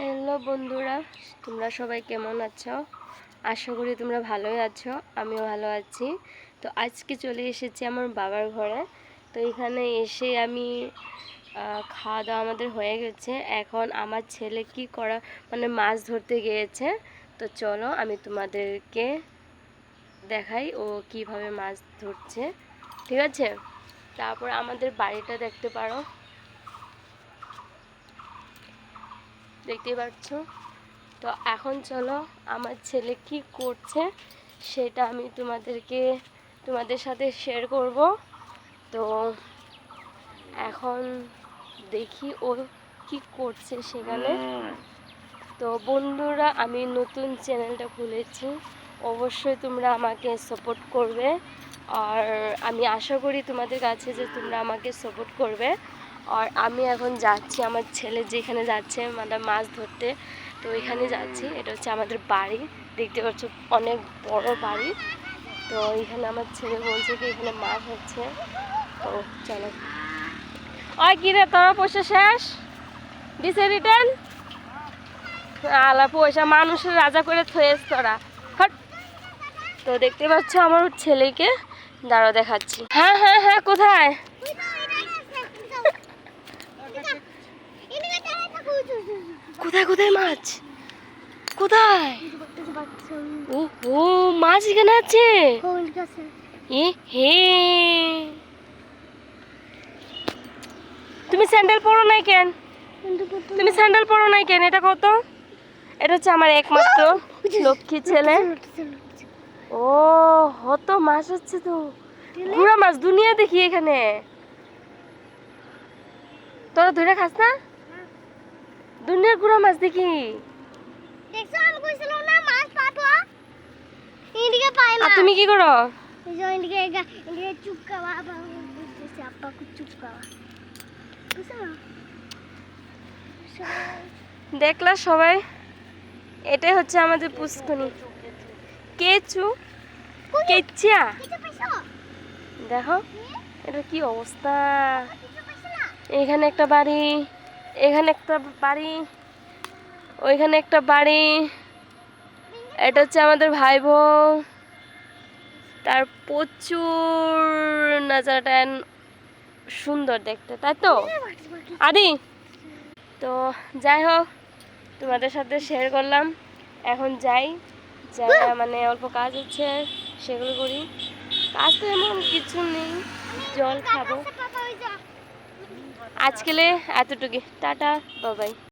Hello বন্ধুরা, তোমরা সবাই কেমন আছো? আশা করি তোমরা ভালোই আছো, আমিও ভালো আছি। তো আজকে চলে এসেছি আমার বাবার ঘরে। তো এখানে এসে আমি খাওয়া দাওয়া আমাদের হয়ে গেছে। এখন আমার ছেলে কি করা মাছ ধরতে গিয়েছে। তো চলো আমি তোমাদেরকে দেখাই ও কিভাবে মাছ ধরছে, ঠিক আছে? তারপর আমাদের বাড়িটা দেখতে পারো, দেখতেই পাচ্ছ। তো এখন চলো আমার ছেলে কি করছে সেটা আমি তোমাদের সাথে শেয়ার করব। তো এখন দেখি ও কি করছে সেখানে। তো বন্ধুরা, আমি নতুন চ্যানেলটা খুলেছি, অবশ্যই তোমরা আমাকে সাপোর্ট করবে। আর আমি আশা করি তোমাদের কাছে যে তোমরা আমাকে সাপোর্ট করবে। আর আমি এখন যাচ্ছি, আমার ছেলে যেখানে যাচ্ছে মাছ ধরতে, তো ওইখানে যাচ্ছি। এটা হচ্ছে আমাদের বাড়ি, দেখতে পাচ্ছ অনেক বড় বাড়ি। তো এখানে আমার ছেলে বলছে কি এখানে মাছ হচ্ছে। তো চলো। ওই কি রে, তোরা পয়সা শেষ দিছে রিটার্ন? আলা পয়সা মানুষের রাজা করে থয়েছ তোরা, হট। তো দেখতে পাচ্ছ আমার ছেলেকে, দাঁড়াও দেখাচ্ছি। হ্যাঁ হ্যাঁ হ্যাঁ, কোথায় কোথায় কোথায় মাছ, কোথায়? ও ও, মাছ এখানে আছে। এ হে, তুমি স্যান্ডেল পরো নাই কেন? এটা কত? এটা হচ্ছে আমার একমাত্র লক্ষ্মী ছেলে। ও হত মাছ হচ্ছে, তো ঘোড়া মাছ দুনিয়া দেখি এখানে। তোরা ধরে খাস না? দুনিয়ার ঘোড়া মাছ দেখি। আর তুমি কি করো? দেখলা সবাই, এটাই হচ্ছে আমাদের পুষ্কনি। কেচু, কেচিয়া, দেখো এটা কি অবস্থা। এখানে একটা বাড়ি, এখানে একটা বাড়ি, ওইখানে একটা বাড়ি। এটা হচ্ছে আমাদের ভাই বোন। তার প্রচুর নাজারাটা সুন্দর দেখতে, তাই তো আদি? তো যাই হোক, তোমাদের সাথে শেয়ার করলাম। এখন যাই, অল্প কাজ হচ্ছে, সেগুলো করি। কাজ তো এমন কিছু নেই, জল খাবো। আজকেলে এতটুকু, টাটা, বাবাই।